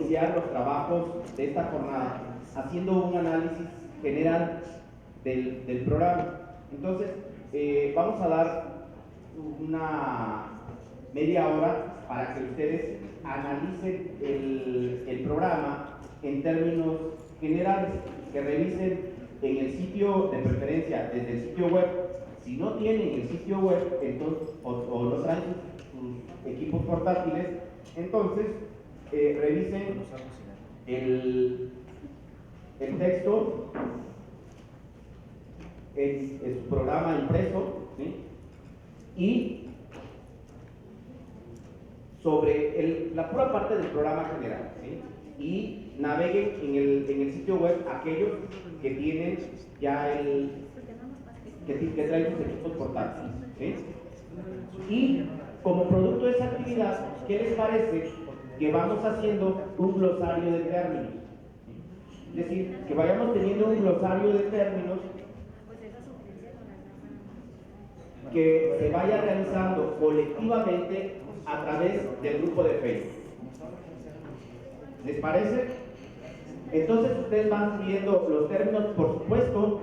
iniciar los trabajos de esta jornada haciendo un análisis general del programa. Entonces, vamos a dar una media hora para que ustedes analicen el programa en términos generales, que revisen en el sitio de preferencia, desde el sitio web. Si no tienen el sitio web entonces, o no traen sus equipos portátiles, entonces revisen el texto en su programa impreso, ¿sí? Y sobre la pura parte del programa general, ¿sí? Y naveguen en el sitio web aquellos que tienen ya que traen sus equipos portátiles, ¿sí? Y como producto de esa actividad, ¿qué les parece que vamos haciendo un glosario de términos? Es decir, que vayamos teniendo un glosario de términos que se vaya realizando colectivamente a través del grupo de Facebook. ¿Les parece? Entonces ustedes van subiendo los términos, por supuesto,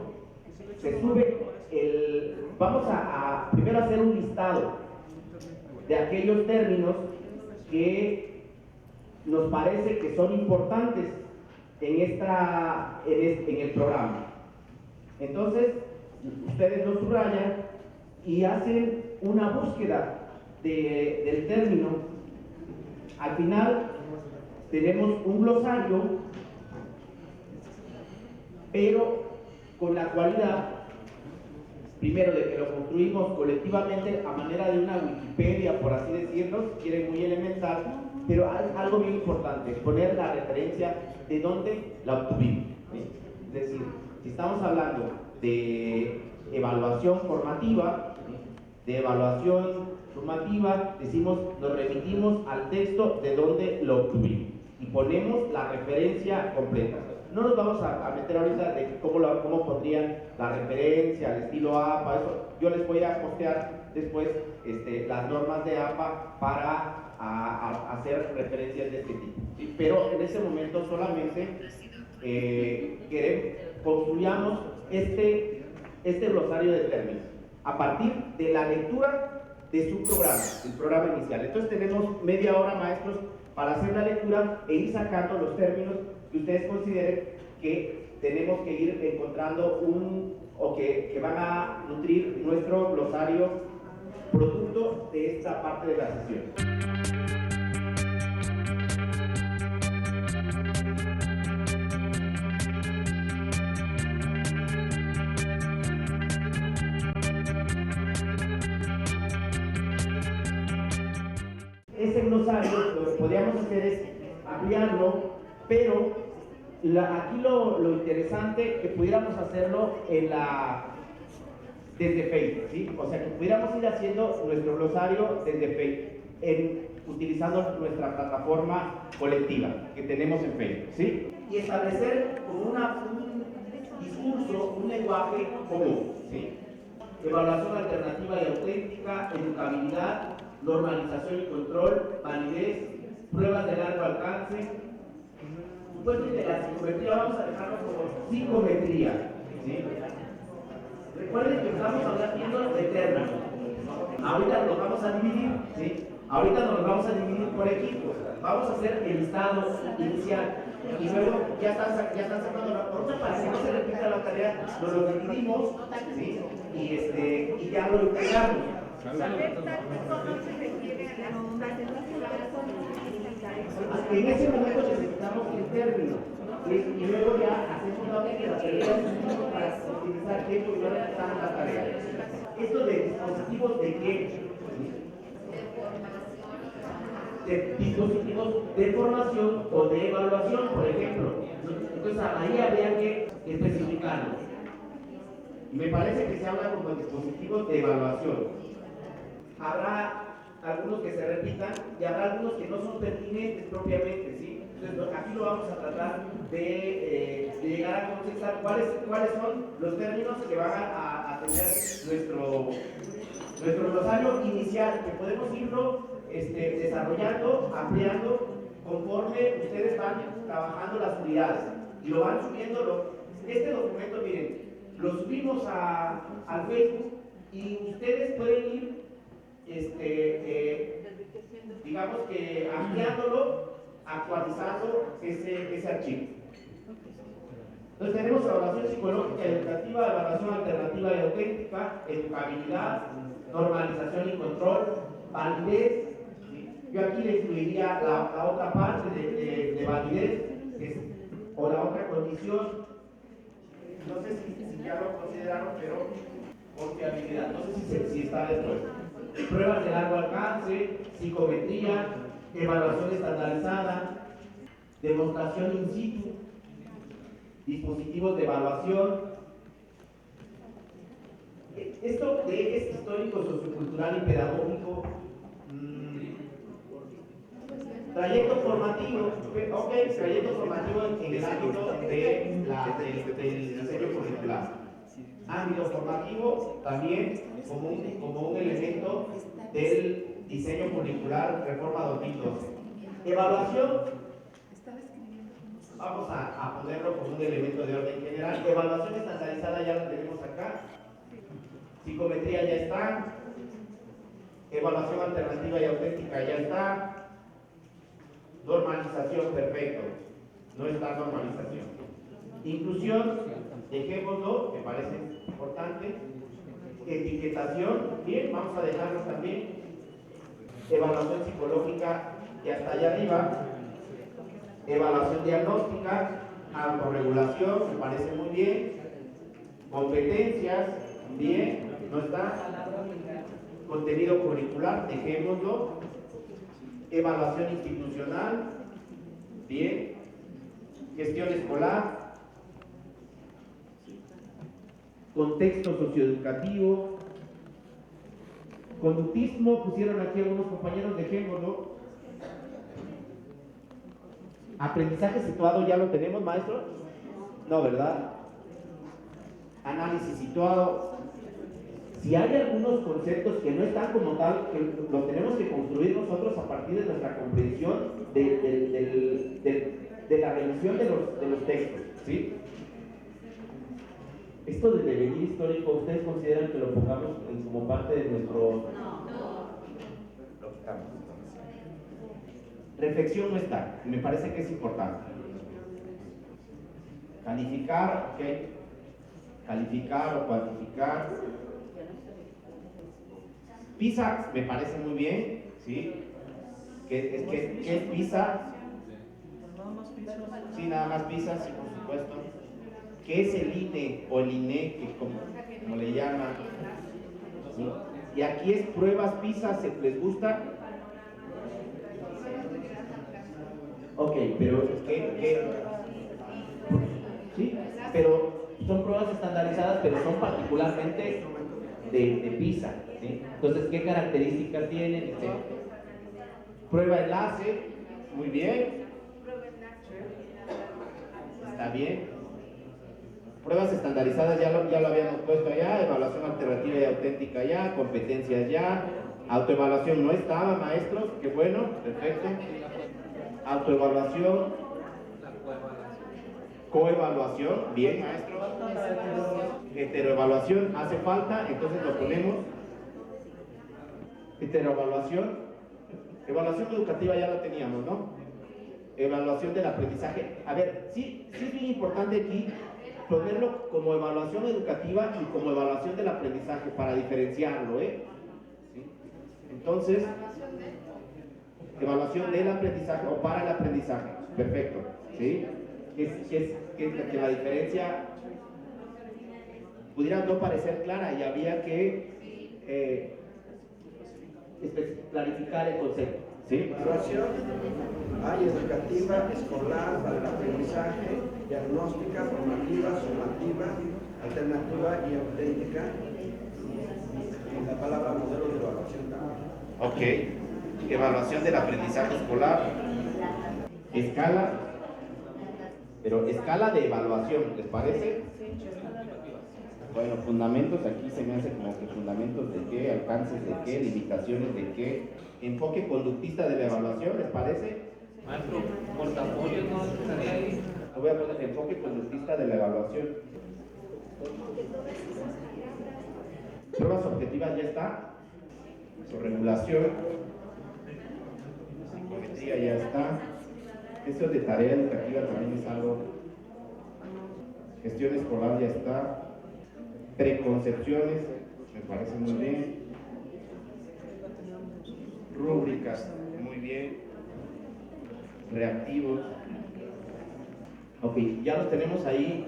se sube vamos a primero hacer un listado de aquellos términos que nos parece que son importantes en el programa. Entonces, ustedes lo subrayan y hacen una búsqueda del término. Al final tenemos un glosario, pero con la cualidad, primero, de que lo construimos colectivamente a manera de una Wikipedia, por así decirlo, si quieren, muy elemental, pero algo bien importante, poner la referencia de dónde la obtuvimos, ¿sí? Es decir, si estamos hablando de evaluación formativa, ¿sí?, de evaluación sumativa, decimos, nos remitimos al texto de donde lo obtuvimos y ponemos la referencia completa. No nos vamos a meter ahorita de cómo pondrían la referencia, el estilo APA, eso. Yo les voy a postear después las normas de APA para hacer referencias de este tipo, ¿sí? Pero en ese momento solamente construyamos este glosario de términos a partir de la lectura de su programa, el programa inicial. Entonces tenemos media hora, maestros, para hacer la lectura e ir sacando los términos que ustedes consideren que tenemos que ir encontrando o que van a nutrir nuestro glosario producto de esta parte de la sesión. Ese glosario lo que podríamos hacer es ampliarlo, pero aquí lo interesante que pudiéramos hacerlo desde Facebook, ¿sí? O sea, que pudiéramos ir haciendo nuestro glosario desde Facebook, utilizando nuestra plataforma colectiva que tenemos en Facebook, ¿sí? Y establecer como un discurso, un lenguaje común, ¿sí? Evaluación alternativa y auténtica, educabilidad, normalización y control, validez, pruebas de largo alcance. Después de la psicometría vamos a dejarlo como psicometría, ¿sí? Recuerden que estamos hablando de términos. Ahorita nos vamos a dividir, ¿sí? Ahorita nos vamos a dividir por equipos. Vamos a hacer el listado inicial y luego ya están sacando la porta para que no se repita la tarea. Nos lo dividimos, ¿sí? Y ya lo integramos. En ese momento necesitamos el término y luego ya hacemos la tarea para utilizar tiempo y ahora estamos en la tarea. Esto de dispositivos de qué? De dispositivos de formación o de evaluación, por ejemplo. Entonces ahí habría que especificarlo. Me parece que se habla como dispositivos de evaluación. Habrá algunos que se repitan y habrá algunos que no son pertinentes propiamente, ¿sí? Entonces aquí lo vamos a tratar de llegar a conceptualizar cuáles son los términos que van a tener nuestro glosario inicial, que podemos irlo desarrollando, ampliando conforme ustedes van trabajando las unidades y lo van subiendo. Este documento, miren, lo subimos al Facebook y ustedes pueden ir, digamos que ampliándolo, actualizando ese archivo. Entonces tenemos evaluación psicológica y educativa, evaluación alternativa y auténtica, educabilidad, normalización y control, validez. Yo aquí le incluiría la otra parte de validez, o la otra condición, no sé si ya lo consideraron, pero confiabilidad, no sé si está después. Pruebas de largo alcance, psicometría, evaluación estandarizada, demostración in situ, dispositivos de evaluación. Esto de es histórico, sociocultural y pedagógico. Trayecto formativo, ok, trayecto formativo en el ámbito del diseño curricular. Ámbito formativo también como un elemento del diseño curricular, reforma 2012. Evaluación, vamos a ponerlo como un elemento de orden general. Evaluación estandarizada ya la tenemos acá. Psicometría ya está. Evaluación alternativa y auténtica ya está. Normalización, perfecto. No está normalización. Inclusión, dejémoslo, me parece importante. Etiquetación, bien, vamos a dejarlo también. Evaluación psicológica, ya está allá arriba. Evaluación diagnóstica, autorregulación, me parece muy bien. Competencias, bien, no está. Contenido curricular, dejémoslo. Evaluación institucional, bien. Gestión escolar. Contexto socioeducativo. Conductismo, pusieron aquí algunos compañeros, dejémoslo. Aprendizaje situado, ¿ya lo tenemos, maestro? No, ¿verdad? Análisis situado. Si hay algunos conceptos que no están como tal, que los tenemos que construir nosotros a partir de nuestra comprensión de la revisión de los textos, ¿sí? Esto de devenir histórico, ¿ustedes consideran que lo pongamos como parte de nuestro...? Lo quitamos. Reflexión no está, me parece que es importante. Calificar, ok. Calificar o cuantificar. PISA me parece muy bien, ¿sí? ¿Qué es PISA? Sí, nada más PISA, sí, por supuesto. ¿Qué es el INE o el INE, como le llaman? ¿Sí? Y aquí es pruebas PISA, ¿les gusta? Ok, pero sí, pero son pruebas estandarizadas, pero son particularmente de PISA, ¿sí? Entonces, ¿qué características tienen? Prueba enlace, muy bien. Está bien. Pruebas estandarizadas ya lo habíamos puesto allá, evaluación alternativa y auténtica ya, competencias ya, autoevaluación no estaba, maestros, qué bueno, perfecto. Autoevaluación, coevaluación, bien, maestro. Heteroevaluación, hace falta, entonces lo ponemos. Heteroevaluación, evaluación educativa ya la teníamos, ¿no? Evaluación del aprendizaje. A ver, sí es bien importante aquí ponerlo como evaluación educativa y como evaluación del aprendizaje para diferenciarlo, ¿eh? ¿Sí? Entonces, evaluación del aprendizaje o para el aprendizaje, perfecto, ¿sí? Que la diferencia pudiera no parecer clara y había que clarificar el concepto, ¿sí? Evaluación hay educativa, escolar, para el aprendizaje, diagnóstica, formativa, sumativa, alternativa y auténtica. Y la palabra modelo de evaluación también. Ok. Evaluación del aprendizaje escolar. Escala. Pero escala de evaluación, ¿les parece? Bueno, fundamentos, aquí se me hace como que fundamentos de qué, alcances de qué, limitaciones de qué, enfoque conductista de la evaluación, ¿les parece? Maestro, portafolio no estaría ahí. Lo voy a poner enfoque conductista de la evaluación. Pruebas objetivas ya está. Regulación. Psicometría ya está. Eso de tarea educativa también es algo. Gestión escolar ya está. Preconcepciones, me parece muy bien. Rúbricas, muy bien. Reactivos. Ok, ya los tenemos ahí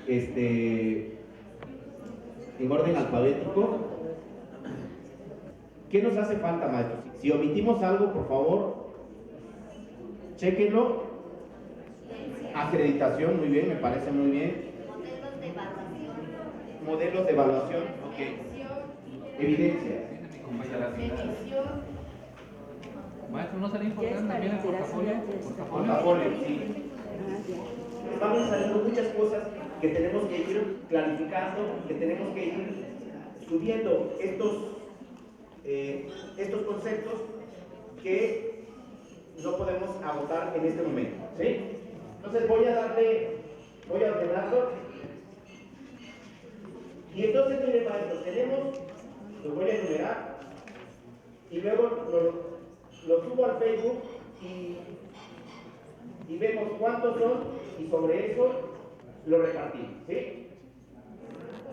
en orden alfabético. ¿Qué nos hace falta, maestros? Si omitimos algo, por favor, chéquenlo. Acreditación, muy bien, me parece muy bien. Modelos de evaluación. Modelos de evaluación, ok. Evidencia. Dice mi compañera. Medición. Maestro, ¿no sería importante también el portafolio? Portafolio, sí. Vamos saliendo muchas cosas que tenemos que ir clarificando, que tenemos que ir subiendo estos conceptos que no podemos agotar en este momento, ¿sí? Entonces voy a ordenarlo. Y entonces, miren, maestros, los voy a enumerar y luego lo subo al Facebook y vemos cuántos son y sobre eso lo repartimos, ¿sí?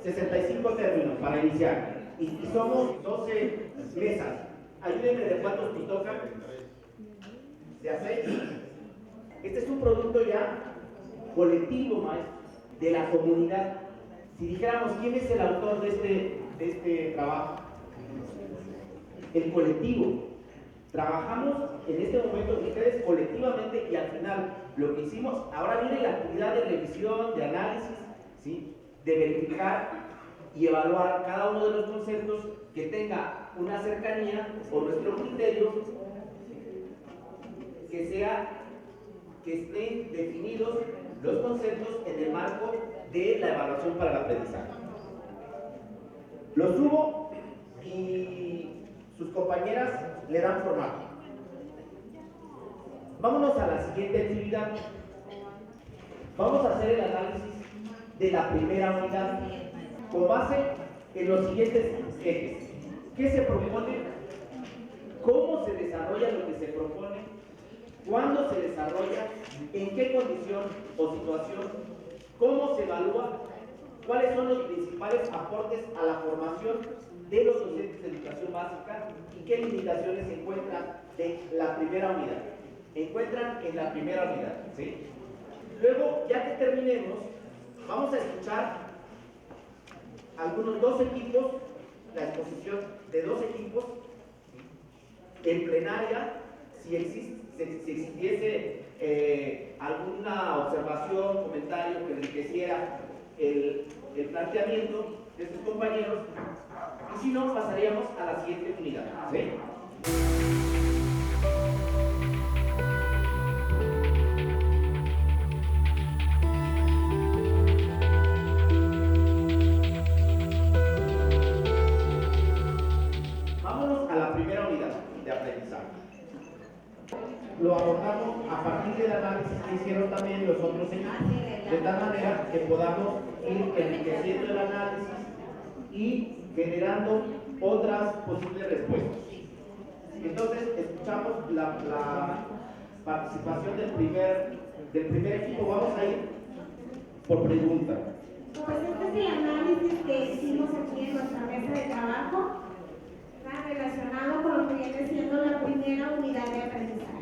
65 términos para iniciar y somos 12 mesas. Ayúdenme de cuántos nos tocan. ¿De a 6? Este es un producto ya colectivo, maestro, de la comunidad. Si dijéramos quién es el autor de este trabajo, el colectivo. Trabajamos en este momento ustedes colectivamente y al final lo que hicimos, ahora viene la actividad de revisión, de análisis, ¿sí? De verificar y evaluar cada uno de los conceptos que tenga una cercanía por nuestro criterio, que estén definidos los conceptos en el marco de la evaluación para el aprendizaje. Lo subo y sus compañeras le dan formato. Vámonos a la siguiente actividad. Vamos a hacer el análisis de la primera unidad con base en los siguientes ejes. ¿Qué se propone? ¿Cómo se desarrolla lo que se propone? ¿Cuándo se desarrolla? ¿En qué condición o situación? ¿Cómo se evalúa? ¿Cuáles son los principales aportes a la formación de los docentes de educación básica y qué limitaciones se encuentran en la primera unidad? Encuentran en la primera unidad, ¿sí? Luego, ya que terminemos, vamos a escuchar algunos 2 equipos, la exposición de 2 equipos en plenaria, si existiese alguna observación, comentario que enriqueciera el planteamiento de sus compañeros, y si no, pasaríamos a la siguiente unidad, ¿sí? Vámonos a la primera unidad de aprendizaje. Lo abordamos a partir del análisis que hicieron también los otros equipos, de tal manera que podamos ir enriqueciendo el análisis y generando otras posibles respuestas. Entonces, escuchamos la participación del primer equipo. Vamos a ir por pregunta. Pues este es el análisis que hicimos aquí en nuestra mesa de trabajo, relacionado con lo que viene siendo la primera unidad de aprendizaje.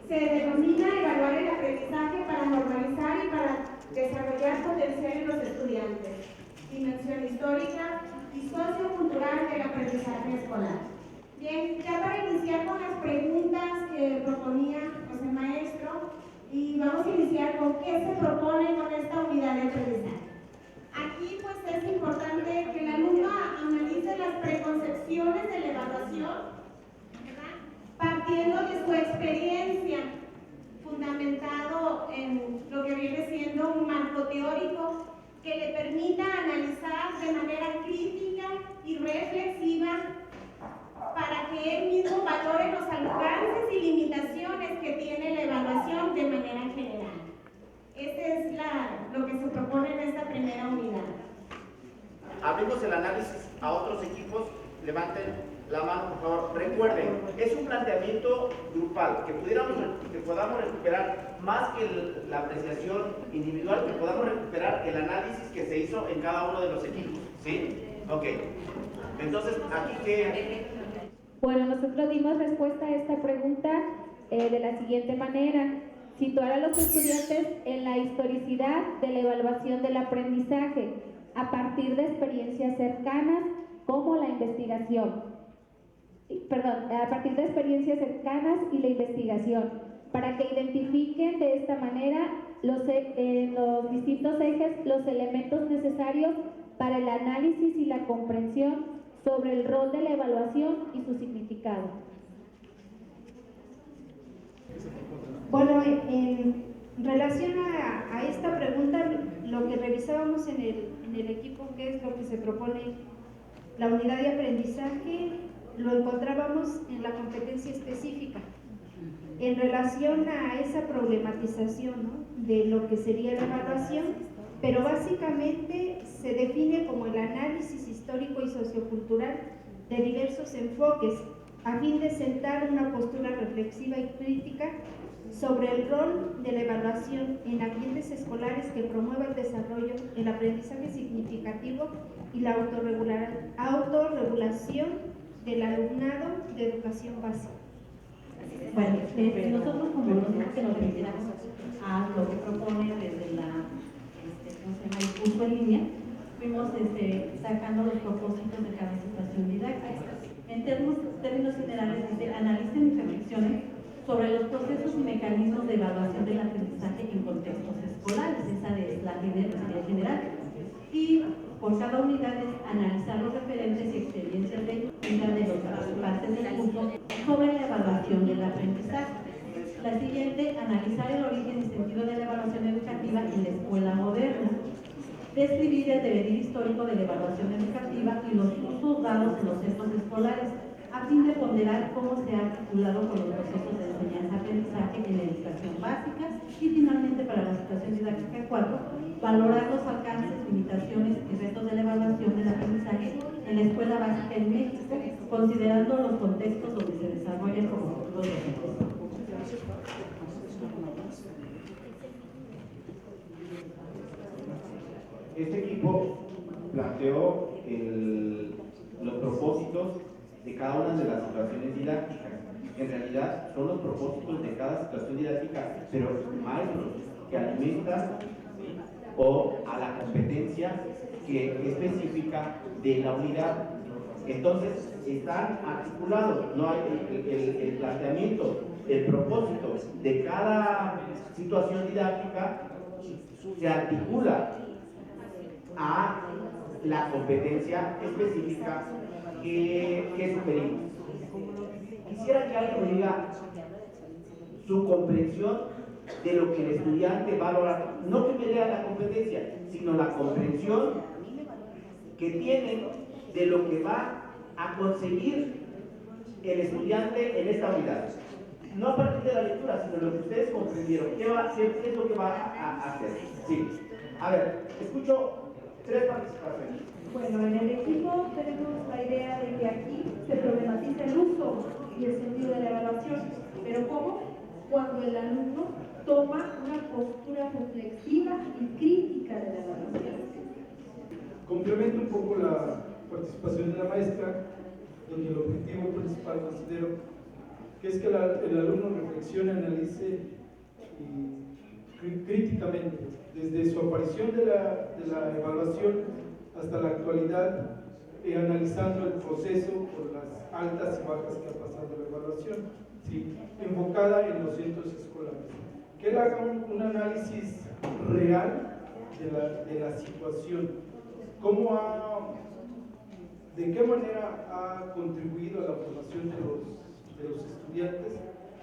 Se denomina evaluar el aprendizaje para normalizar y para desarrollar potencial en los estudiantes, dimensión histórica y sociocultural del aprendizaje escolar. Bien, ya para iniciar con las preguntas que proponía José Maestro, y vamos a iniciar con qué se propone con esta unidad de aprendizaje. Aquí pues es importante que el alumno analice las preconcepciones de la evaluación, ¿verdad? Partiendo de su experiencia, fundamentado en lo que viene siendo un marco teórico que le permita analizar de manera crítica y reflexiva para que él mismo valore los abrimos el análisis a otros equipos, levanten la mano, por favor. Recuerden, es un planteamiento grupal, que podamos recuperar más que la apreciación individual, que podamos recuperar el análisis que se hizo en cada uno de los equipos, ¿sí? Ok. Entonces, aquí que... Bueno, nosotros dimos respuesta a esta pregunta de la siguiente manera: situar a los estudiantes en la historicidad de la evaluación del aprendizaje a partir de experiencias cercanas como la investigación. A partir de experiencias cercanas y la investigación, para que identifiquen de esta manera los distintos ejes, los elementos necesarios para el análisis y la comprensión sobre el rol de la evaluación y su significado. Bueno, en relación a esta pregunta, lo que revisábamos en el equipo, que es lo que se propone, la unidad de aprendizaje, lo encontrábamos en la competencia específica, en relación a esa problematización, ¿no?, de lo que sería la evaluación, pero básicamente se define como el análisis histórico y sociocultural de diversos enfoques, a fin de sentar una postura reflexiva y crítica sobre el rol de la evaluación en ambientes escolares que promueva el desarrollo, el aprendizaje significativo y la autorregulación del alumnado de educación básica. Bueno, nosotros como docentes que nos retiramos a lo que propone desde el curso en línea, fuimos sacando los propósitos de cada situación didáctica. En términos generales, analicen y reflexionen sobre los procesos y mecanismos de evaluación del aprendizaje en contextos escolares. Esa es la idea general. Y por cada unidad es analizar los referentes y experiencias de los participantes del curso sobre la evaluación del aprendizaje. La siguiente, analizar el origen y sentido de la evaluación educativa en la escuela moderna. Describir el devenir histórico de la evaluación educativa y los usos dados en los centros escolares, a fin de ponderar cómo se ha articulado con los procesos de enseñanza-aprendizaje en la educación básica. Y finalmente, para la situación didáctica 4, valorar los alcances, limitaciones y retos de la evaluación del aprendizaje en la escuela básica en México, considerando los contextos donde se desarrollan como futuros docentes. Este equipo planteó los propósitos de cada una de las situaciones didácticas. En realidad son los propósitos de cada situación didáctica, pero maestros que alimentan, ¿sí?, o a la competencia específica de la unidad. Entonces están articulados, no hay el planteamiento, el propósito de cada situación didáctica se articula a la competencia específica que sugerimos. Quisiera que alguien me diga su comprensión de lo que el estudiante va a lograr, no que me lea la competencia, sino la comprensión que tiene de lo que va a conseguir el estudiante en esta unidad. No a partir de la lectura, sino lo que ustedes comprendieron. ¿Qué es lo que va a hacer? Sí. A ver, escucho 3 participaciones. Bueno, en el equipo tenemos la idea de que aquí se problematiza el uso y el sentido de la evaluación, pero ¿cómo? Cuando el alumno toma una postura reflexiva y crítica de la evaluación. Complemento un poco la participación de la maestra, donde el objetivo principal considero que es que el alumno reflexione, analice críticamente, desde su aparición de la evaluación hasta la actualidad, analizando el proceso por las altas y bajas que ha pasado la evaluación, ¿sí?, enfocada en los centros escolares. Que él haga un análisis real de la situación, de qué manera ha contribuido a la formación de los estudiantes,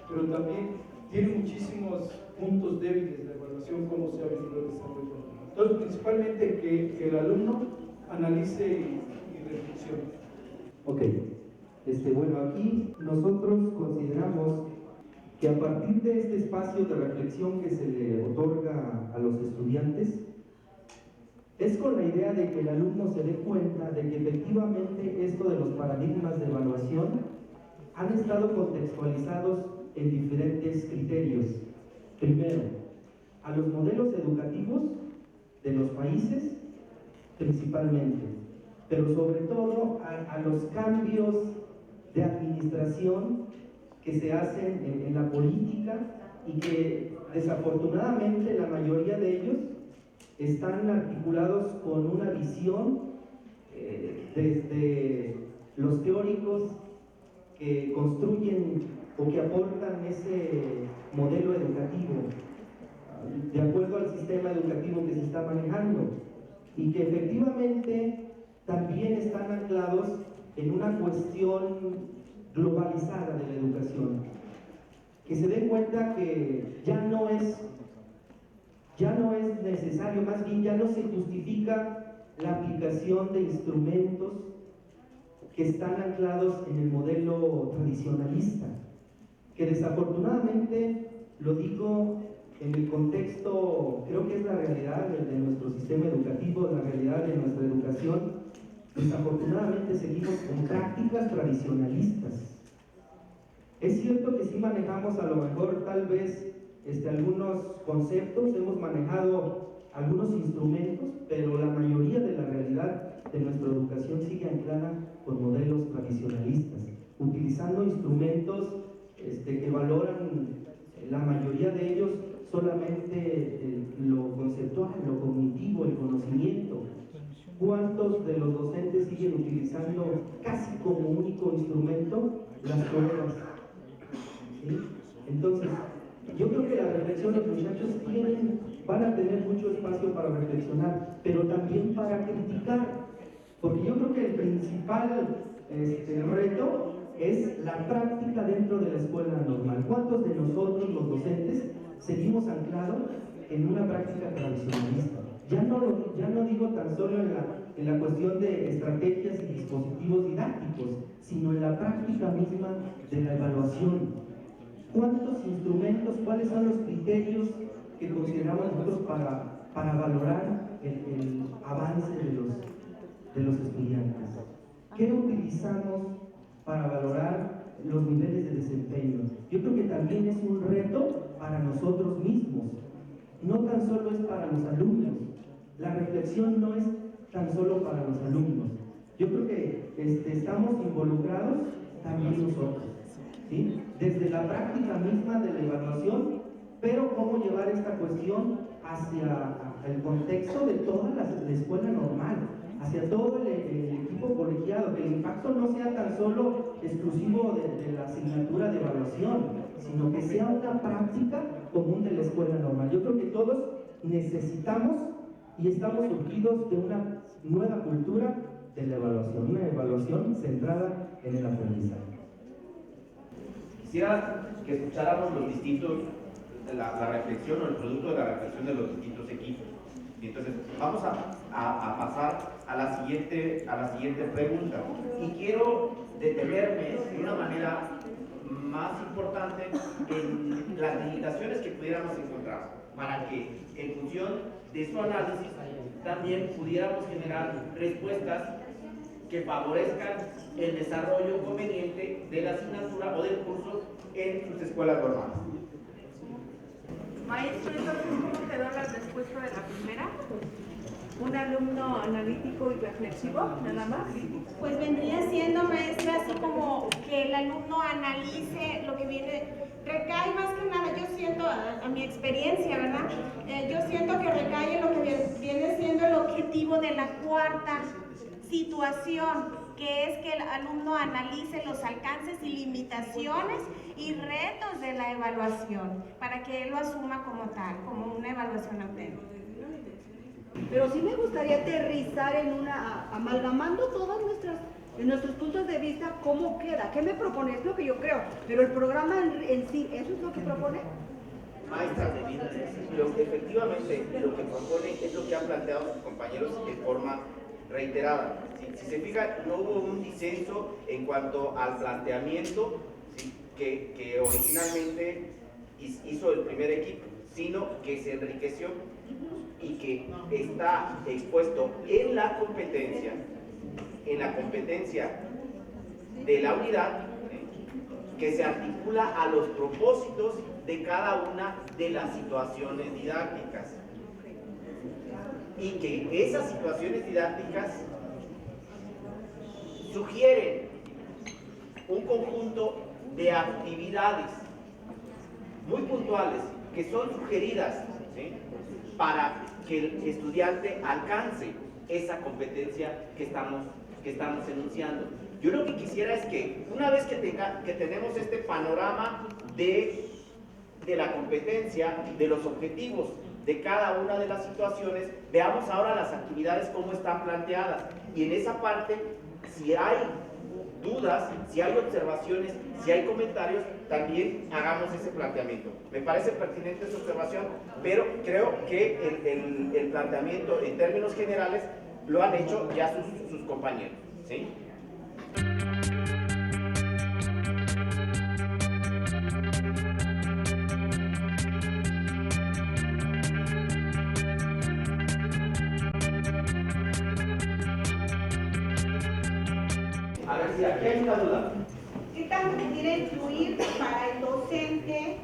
pero también tiene muchísimos puntos débiles de la evaluación, cómo se ha venido desarrollando. Entonces, principalmente que el alumno analice y reflexione. Ok, bueno, aquí nosotros consideramos que a partir de este espacio de reflexión que se le otorga a los estudiantes, es con la idea de que el alumno se dé cuenta de que efectivamente esto de los paradigmas de evaluación han estado contextualizados en diferentes criterios. Primero, a los modelos educativos de los países principalmente, pero sobre todo a los cambios de administración que se hacen en la política y que desafortunadamente la mayoría de ellos están articulados con una visión desde los teóricos que construyen o que aportan ese modelo educativo de acuerdo al sistema educativo que se está manejando y que efectivamente también están anclados en una cuestión globalizada de la educación, que se den cuenta que ya no es necesario, más bien ya no se justifica la aplicación de instrumentos que están anclados en el modelo tradicionalista, que desafortunadamente, lo digo en el contexto, creo que es la realidad de nuestro sistema educativo, la realidad de nuestra educación, desafortunadamente seguimos con prácticas tradicionalistas. Es cierto que sí manejamos a lo mejor tal vez algunos conceptos, hemos manejado algunos instrumentos, pero la mayoría de la realidad de nuestra educación sigue anclada con modelos tradicionalistas, utilizando instrumentos que valoran, la mayoría de ellos, solamente lo conceptual, lo cognitivo, el conocimiento. ¿Cuántos de los docentes siguen utilizando casi como único instrumento las pruebas? ¿Sí? Entonces, yo creo que la reflexión, los muchachos van a tener mucho espacio para reflexionar, pero también para criticar, porque yo creo que el principal reto es la práctica dentro de la escuela normal. ¿Cuántos de nosotros, los docentes, seguimos anclados en una práctica tradicionalista? Ya no digo tan solo en la cuestión de estrategias y dispositivos didácticos, sino en la práctica misma de la evaluación. ¿Cuántos instrumentos, cuáles son los criterios que consideramos nosotros para valorar el avance de los estudiantes? ¿Qué utilizamos para valorar los niveles de desempeño? Yo creo que también es un reto para nosotros mismos. No tan solo es para los alumnos. La reflexión no es tan solo para los alumnos. Yo creo que estamos involucrados también nosotros, ¿sí? Desde la práctica misma de la evaluación, pero cómo llevar esta cuestión hacia el contexto de toda la escuela normal, hacia todo el equipo colegiado, que el impacto no sea tan solo exclusivo de la asignatura de evaluación, sino que sea una práctica común de la escuela normal. Yo creo que todos necesitamos y estamos surgidos de una nueva cultura de la evaluación, una evaluación centrada en el aprendizaje. Quisiera que escucháramos los distintos, la reflexión o el producto de la reflexión de los distintos equipos. Y entonces, vamos a pasar a la siguiente pregunta. Y quiero detenerme de una manera más importante en las limitaciones que pudiéramos encontrar, para que en función de su análisis también pudiéramos generar respuestas que favorezcan el desarrollo conveniente de la asignatura o del curso en sus escuelas normales. Maestro, entonces, ¿cómo quedó la respuesta de la primera? ¿Un alumno analítico y reflexivo, nada más? Pues vendría siendo, maestra, así como que el alumno analice lo que viene, recae más que nada, yo siento, a mi experiencia, ¿verdad? Yo siento que recae en lo que viene siendo el objetivo de la cuarta situación, que es que el alumno analice los alcances y limitaciones y retos de la evaluación, para que él lo asuma como tal, como una evaluación auténtica. Pero sí me gustaría aterrizar en amalgamando todas nuestros puntos de vista, cómo queda, qué me propone, es lo que yo creo, pero el programa en sí, ¿eso es lo que propone? Maestra, efectivamente lo que propone es lo que han planteado sus compañeros de forma reiterada. Si se fijan, no hubo un disenso en cuanto al planteamiento, ¿sí?, que originalmente hizo el primer equipo, sino que se enriqueció y que está expuesto en la competencia de la unidad, que se articula a los propósitos de cada una de las situaciones didácticas, y que esas situaciones didácticas sugieren un conjunto de actividades muy puntuales que son sugeridas, ¿sí?, para que el estudiante alcance esa competencia que estamos enunciando. Yo lo que quisiera es que una vez que tenemos este panorama de la competencia, de los objetivos de cada una de las situaciones, veamos ahora las actividades cómo están planteadas, y en esa parte, si hay dudas, si hay observaciones, si hay comentarios, también hagamos ese planteamiento. Me parece pertinente esa observación, pero creo que el planteamiento en términos generales lo han hecho ya sus compañeros, ¿sí? A ver si aquí hay una duda. ¿Qué tanto pudiera influir para el docente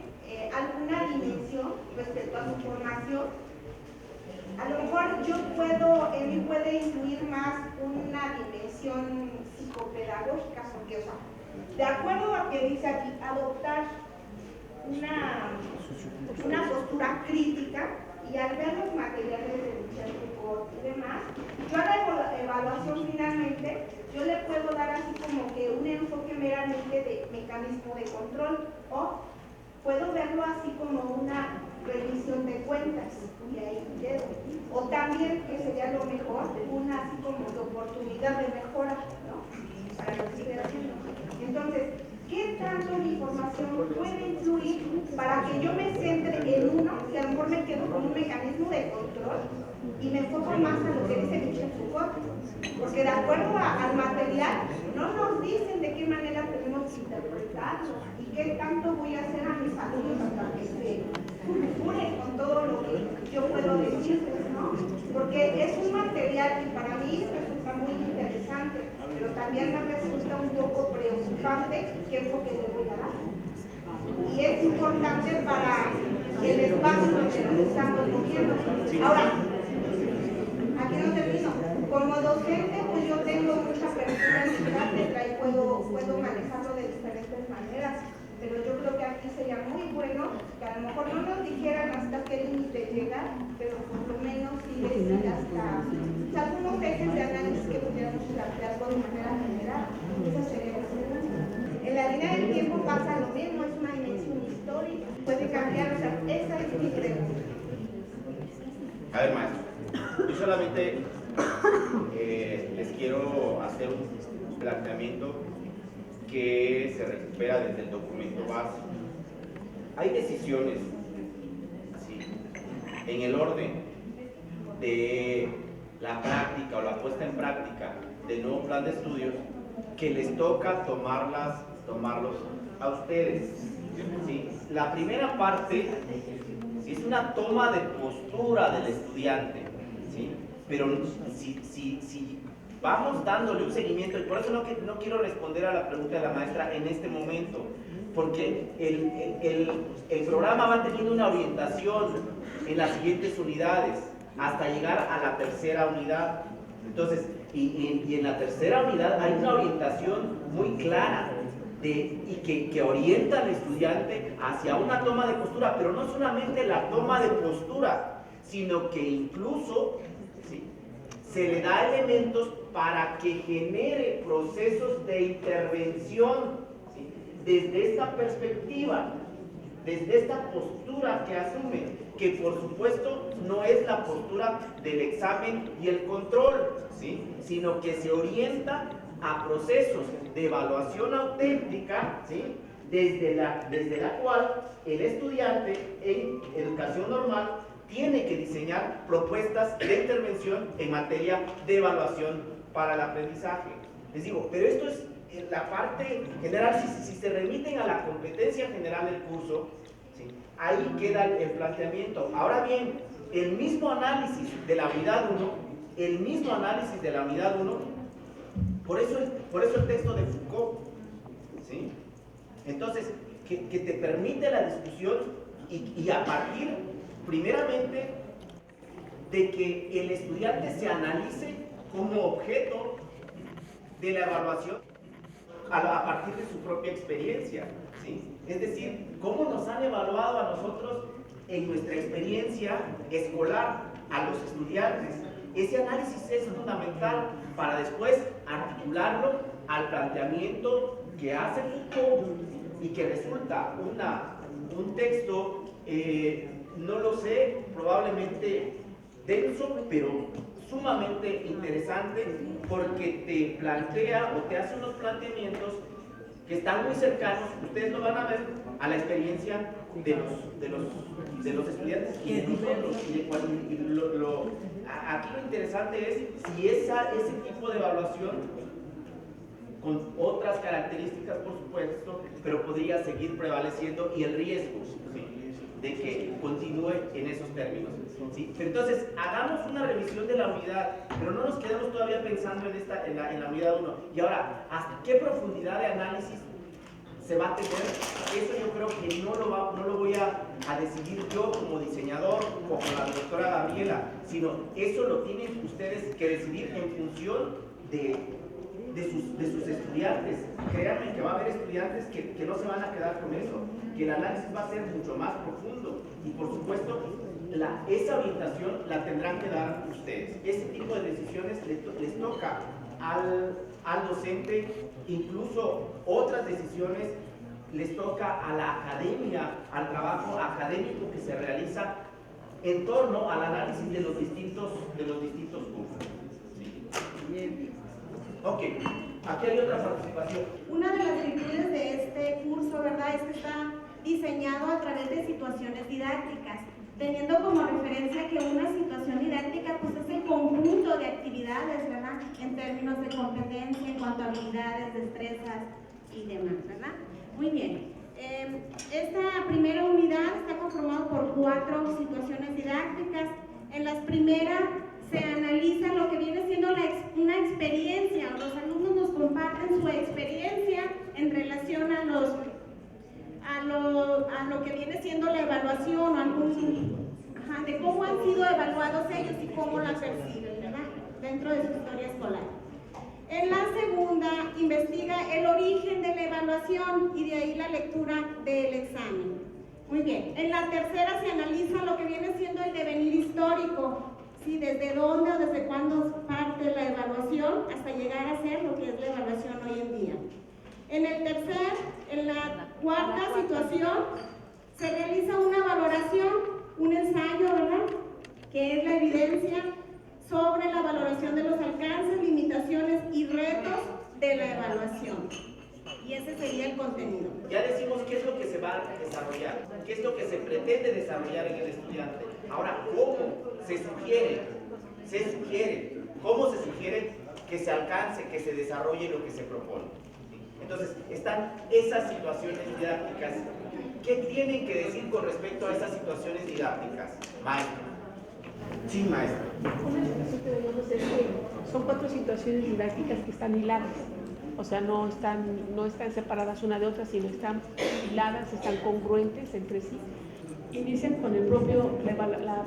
alguna dimensión respecto a su formación? A lo mejor en mí puede influir más una dimensión psicopedagógica, porque, o sea, de acuerdo a lo que dice aquí, adoptar una postura crítica, y al ver los materiales de Michel Foucault y demás, yo a la evaluación finalmente, yo le puedo dar así como que un enfoque meramente de mecanismo de control, o puedo verlo así como una revisión de cuentas, y ahí quedo. O también, que sería lo mejor, una así como de oportunidad de mejora, ¿no?, para lo que estoy haciendo. Entonces, ¿qué tanto mi formación puede influir para que yo me centre en uno, que a lo mejor me quedo con un mecanismo de control y me enfoco más a lo que dice Michel Foucault? Porque de acuerdo al material, no nos dicen de qué manera tenemos que interpretarlo y qué tanto voy a hacer a mis alumnos para que se curen con todo lo que yo puedo decirles, ¿no? Porque es un material que para mí resulta muy interesante, pero también me resulta un poco preocupante qué enfoque le voy a dar. Y es importante para el espacio donde nos estamos moviendo. Ahora, aquí no termino. Como docente, pues yo tengo mucha apertura en mi cátedra y puedo manejarlo de diferentes maneras, pero yo creo que aquí sería muy bueno que a lo mejor no nos dijeran hasta qué límite llega, pero por lo menos sí decir hasta algunos ejes de análisis que pudiéramos plantear de manera general. Esa sería la segunda. En la línea del tiempo pasa lo mismo, es una dimensión histórica, puede cambiar, o sea, esa es mi pregunta. A ver, maestro, yo solamente les quiero hacer un planteamiento que se recupera desde el documento base. Hay decisiones, ¿sí?, en el orden de la práctica o la puesta en práctica del nuevo plan de estudios que les toca tomarlos a ustedes, ¿sí? La primera parte, ¿sí?, es una toma de postura del estudiante, ¿sí? Pero si vamos dándole un seguimiento, y por eso no quiero responder a la pregunta de la maestra en este momento, porque el programa va teniendo una orientación en las siguientes unidades hasta llegar a la tercera unidad. Entonces, y en la tercera unidad hay una orientación muy clara y que orienta al estudiante hacia una toma de postura, pero no solamente la toma de postura, sino que incluso, ¿sí?, se le da elementos para que genere procesos de intervención, ¿sí?, desde esta perspectiva, desde esta postura que asume, que por supuesto no es la postura del examen y el control, ¿sí?, sino que se orienta a procesos de evaluación auténtica, ¿sí?, desde la cual el estudiante en educación normal tiene que diseñar propuestas de intervención en materia de evaluación para el aprendizaje. Les digo, pero esto es la parte general. Si se remiten a la competencia general del curso, ¿sí?, ahí queda el planteamiento. Ahora bien, el mismo análisis de la unidad 1, por eso el texto de Foucault, ¿sí? Entonces, que te permite la discusión y a partir, primeramente, de que el estudiante se analice como objeto de la evaluación a partir de su propia experiencia, ¿sí? Es decir, cómo nos han evaluado a nosotros en nuestra experiencia escolar, a los estudiantes. Ese análisis es fundamental para después articularlo al planteamiento que hace Foucault y que resulta un texto, no lo sé, probablemente denso, pero sumamente interesante, porque te plantea o te hace unos planteamientos que están muy cercanos, ustedes lo van a ver, a la experiencia de los estudiantes y de nosotros. Aquí lo interesante es si ese tipo de evaluación, con otras características por supuesto, pero podría seguir prevaleciendo y el riesgo, ¿sí?, de que continúe en esos términos, ¿sí? Entonces, hagamos una revisión de la unidad, pero no nos quedemos todavía pensando en la unidad 1. Y ahora, ¿hasta qué profundidad de análisis se va a tener? Eso yo creo que no lo voy a decidir yo como diseñador o con la doctora Gabriela, sino eso lo tienen ustedes que decidir en función de sus estudiantes. Créanme que va a haber estudiantes que no se van a quedar con eso, que el análisis va a ser mucho más profundo y por supuesto esa orientación la tendrán que dar ustedes. Ese tipo de decisiones les toca al docente, incluso otras decisiones les toca a la academia, al trabajo académico que se realiza en torno al análisis de los distintos cursos. ¿Sí? Ok, aquí hay otra participación. Una de las virtudes de este curso, ¿verdad?, es que está diseñado a través de situaciones didácticas, teniendo como referencia que una situación didáctica pues es el conjunto de actividades, ¿verdad?, en términos de competencia, en cuanto a habilidades, destrezas y demás, ¿verdad? Muy bien. Esta primera unidad está conformada por 4 situaciones didácticas. En las primeras se analiza lo que viene siendo una experiencia, los alumnos nos comparten su experiencia en relación a lo que viene siendo la evaluación, de cómo han sido evaluados ellos y cómo la perciben, ¿verdad?, dentro de su historia escolar. En la segunda investiga el origen de la evaluación y de ahí la lectura del examen. Muy bien. En la tercera se analiza lo que viene siendo el devenir histórico. Sí, desde dónde o desde cuándo parte la evaluación hasta llegar a ser lo que es la evaluación hoy en día. En la cuarta situación, se realiza una valoración, un ensayo, ¿verdad?, que es la evidencia sobre la valoración de los alcances, limitaciones y retos de la evaluación. Y ese sería el contenido. Ya decimos qué es lo que se va a desarrollar, qué es lo que se pretende desarrollar en el estudiante. Ahora, ¿cómo se sugiere? ¿Cómo se sugiere que se alcance, que se desarrolle lo que se propone? Entonces, están esas situaciones didácticas. ¿Qué tienen que decir con respecto a esas situaciones didácticas, maestro? Sí, maestro. Una situación que debemos es que son 4 situaciones didácticas que están hiladas. O sea, no están separadas una de otra, sino están hiladas, están congruentes entre sí. Inician con la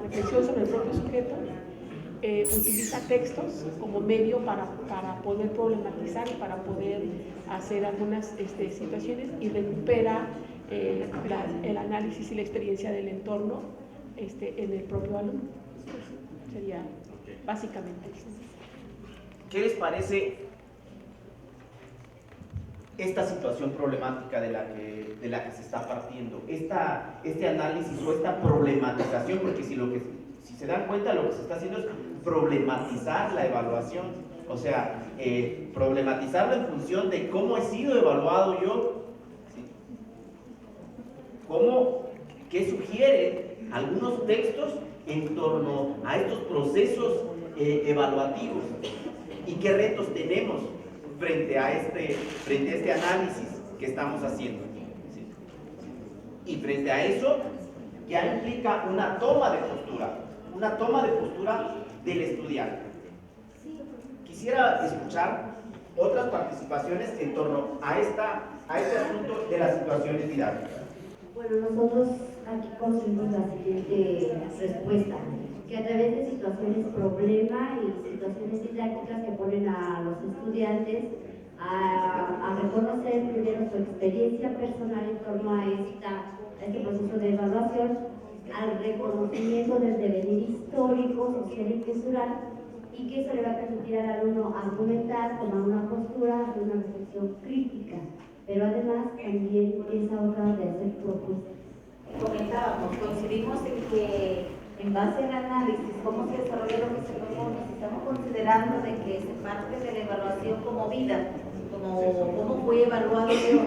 reflexión sobre el propio sujeto, utiliza textos como medio para poder problematizar y para poder hacer algunas situaciones y recupera el análisis y la experiencia del entorno en el propio alumno. Sería básicamente eso. ¿Qué les parece esta situación problemática de la que se está partiendo? Este análisis o esta problematización, porque si se dan cuenta, lo que se está haciendo es problematizar la evaluación, o sea, problematizarlo en función de cómo he sido evaluado yo, ¿sí? ¿Qué sugieren algunos textos en torno a estos procesos evaluativos y qué retos tenemos frente a este análisis que estamos haciendo, ¿sí? Y frente a eso ya implica una toma de postura, una toma de postura del estudiante. Quisiera escuchar otras participaciones en torno a este asunto de las situaciones didácticas. Bueno, nosotros aquí construimos la siguiente respuesta, que a través de situaciones problema y situaciones didácticas que ponen a los estudiantes a reconocer primero su experiencia personal en torno a este proceso de evaluación, al reconocimiento del devenir histórico, social y cultural, y que eso le va a permitir al alumno argumentar, tomar una postura, hacer una reflexión crítica, pero además también esa otra de hacer propuestas. Comentábamos, coincidimos en que en base al análisis, cómo se desarrolla lo que se propone, estamos considerando de que se parte de la evaluación como vida, como cómo fue evaluado yo.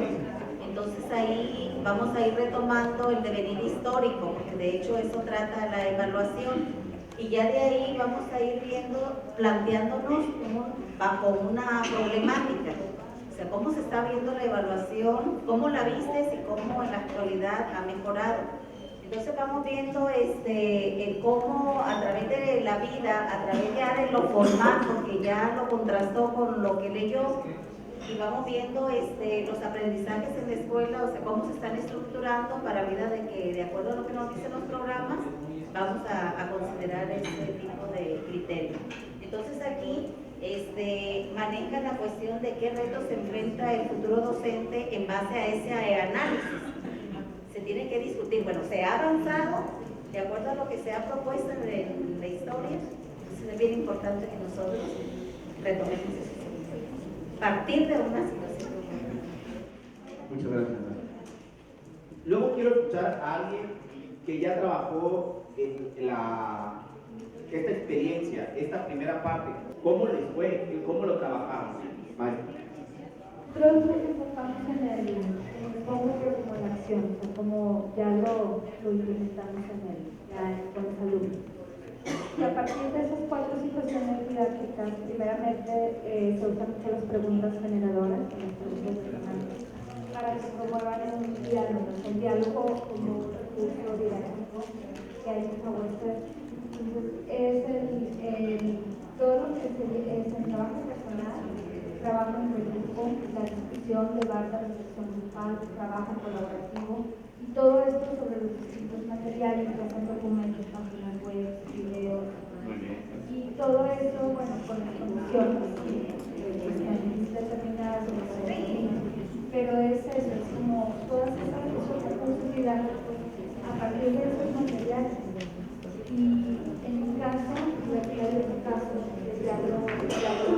Entonces ahí vamos a ir retomando el devenir histórico, porque de hecho eso trata la evaluación. Y ya de ahí vamos a ir viendo, planteándonos bajo una problemática. O sea, cómo se está viendo la evaluación, cómo la vistes y cómo en la actualidad ha mejorado. Entonces vamos viendo el cómo a través de la vida, a través ya de lo formal, porque ya lo contrastó con lo que leyó, y vamos viendo los aprendizajes en la escuela, o sea, cómo se están estructurando para vida de que, de acuerdo a lo que nos dicen los programas, vamos a considerar este tipo de criterios. Entonces aquí maneja la cuestión de qué retos se enfrenta el futuro docente en base a ese análisis. Se tiene que discutir, bueno, se ha avanzado de acuerdo a lo que se ha propuesto en la historia, entonces es bien importante que nosotros retomemos eso. Partir de una situación. Muchas gracias. Luego quiero escuchar a alguien que ya trabajó en esta experiencia, esta primera parte. ¿Cómo les fue? ¿Cómo lo trabajaron? Mario. Creo que nos enfocamos en el cómo como en acción, o sea, como ya lo implementamos con los alumnos. Y a partir de esas 4 situaciones didácticas, primeramente se usan mucho las preguntas generadoras, las preguntas personales, para que se promuevan un diálogo, el diálogo como un recurso didáctico que hay en Jaguar. Entonces, es todo lo que es el trabajo personal, trabajo en grupo, la discusión, debate, la reflexión grupal, trabajo colaborativo, y todo esto sobre los distintos materiales, ya sean documentos, páginas web, videos, y todo eso, bueno, con la solución determinadas, pero es eso, es como todas esos recursos didácticos a partir de esos materiales. Y en mi caso, y aquí hay otro caso, que ya lo empezado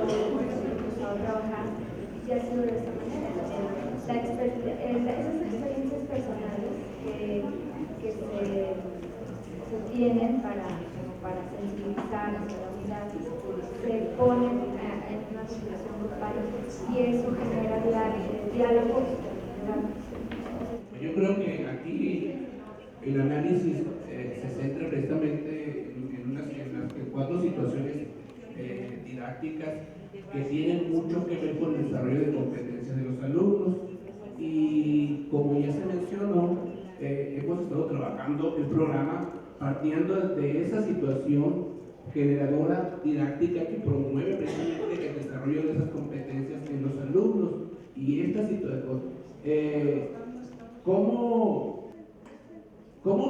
a trabajar, y ha sido de esta manera. Esas experiencias personales que se tienen para sensibilizar hacia la unidad, se ponen en una situación grupal y eso genera diálogos. Yo creo que aquí el análisis se centra precisamente en las 4 situaciones didácticas que tienen mucho que ver con el desarrollo de competencias de los alumnos, y como ya se mencionó, hemos estado trabajando el programa partiendo de esa situación generadora didáctica que promueve precisamente el desarrollo de esas competencias en los alumnos. Y esta situación, ¿cómo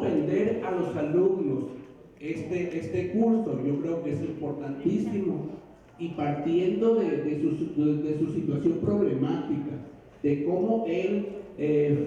vender a los alumnos este curso? Yo creo que es importantísimo, y partiendo de su situación problemática, de cómo él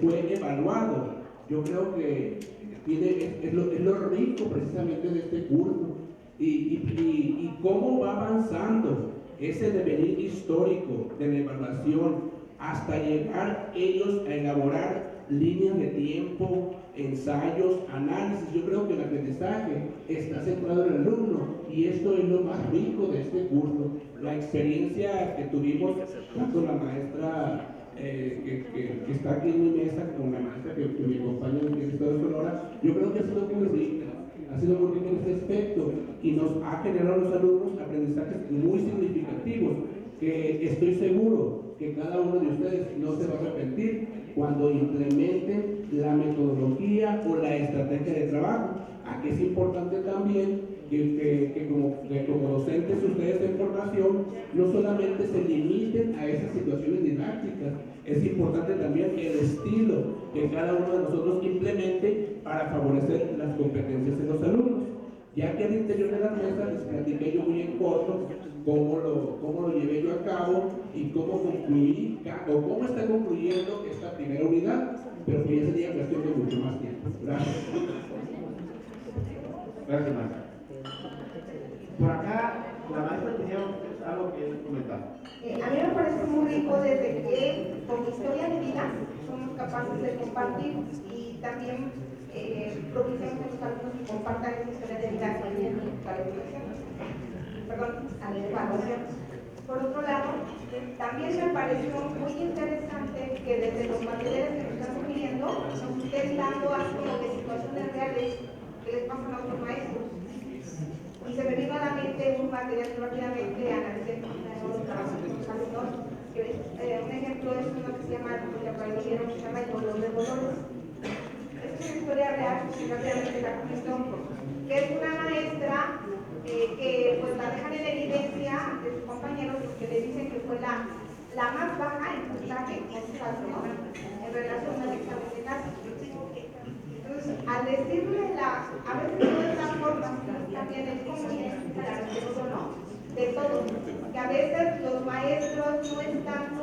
fue evaluado. Yo creo que es lo rico precisamente de este curso, y cómo va avanzando ese devenir histórico de la evaluación hasta llegar ellos a elaborar líneas de tiempo, ensayos, análisis. Yo creo que el aprendizaje está centrado en el alumno, y esto es lo más rico de este curso. La experiencia que tuvimos tanto la maestra que está aquí en mi mesa, con la maestra que me acompaña en el Estado de Sonora, yo creo que ha sido muy rica. Ha sido muy rico en este aspecto, y nos ha generado a los alumnos aprendizajes muy significativos, que estoy seguro que cada uno de ustedes no se va a arrepentir cuando implementen la metodología o la estrategia de trabajo. Aquí es importante también que como docentes ustedes en formación no solamente se limiten a esas situaciones didácticas, es importante también el estilo que cada uno de nosotros implemente para favorecer las competencias de los alumnos. Ya que al interior de la mesa les platiqué yo muy en corto cómo lo llevé yo a cabo y cómo concluí o cómo está concluyendo esta primera unidad, pero que ya sería cuestión de mucho más tiempo. Gracias. Gracias, maestra. Por acá, la maestra tenía algo que comentar. A mí me parece muy rico desde que con mi historia de vida somos capaces de compartir y también propiciamos a los alumnos que compartan esa historia de vida para la educación. Perdón, a la evaluación. Por otro lado, también me pareció muy interesante que desde los materiales que nos están sugiriendo nos estén dando así como de situaciones reales que les pasan a otros maestros. Y se me vino a la mente un material que rápidamente analicé con los trabajos con los alumnos. Un ejemplo es uno que se llama, para el gobierno, que se llama El Dolor de Dolores. Es una historia real, que rápidamente la comento, que es una maestra que pues la dejan en evidencia de sus compañeros que le dicen que fue la más baja en puntaje con sus alumnos en relación al examen de casa. Entonces, al decirle a veces todas estas formas también es como para nosotros, ¿no? De todo, que a veces los maestros no es tanto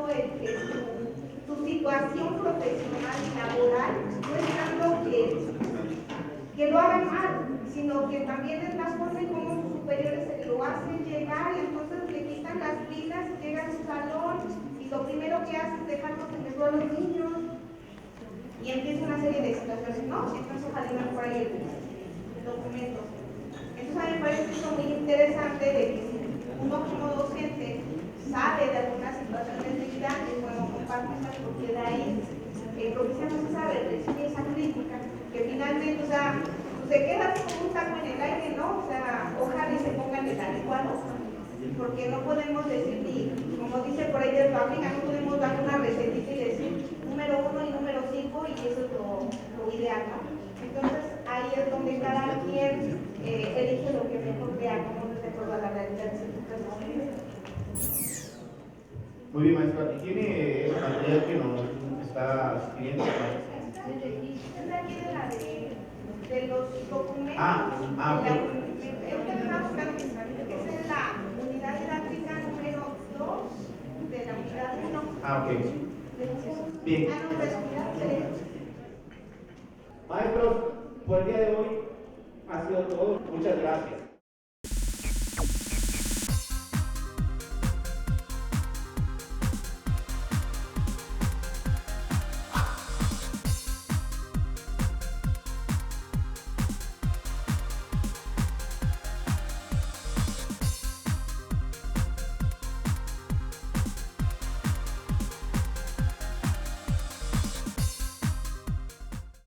su situación profesional y laboral, no es tanto que lo hagan mal, sino que también es la forma en cómo sus superiores se lo hacen llegar y entonces le quitan las pilas, llega a su salón y lo primero que hace es dejarlos en el suelo a los niños y empieza una serie de situaciones, ¿no? Entonces ojalá no por ahí el documento. Entonces a mí me parece eso muy interesante de que si uno como docente sabe de algunas situaciones de vida, es bueno compartirlas porque de ahí propiciamos esa reflexión y esa crítica que finalmente, o sea, se queda como un taco en el aire, ¿no? O sea, ojalá y se pongan el adecuado, porque no podemos decir ni, como dice por ahí de fábrica, no podemos dar una recetita y decir número 1 y número 5 y eso es lo ideal, ¿no? Entonces ahí es donde cada quien elige lo que mejor vea, como de acuerdo a la realidad de su educación. Muy bien, maestra. ¿Y tiene el material que nos está sugiriendo? Es de aquí de los documentos. Ok. Esa es la unidad didáctica número 2 de la unidad 1. Ok. Bien. Maestros, por el día de hoy ha sido todo. Muchas gracias.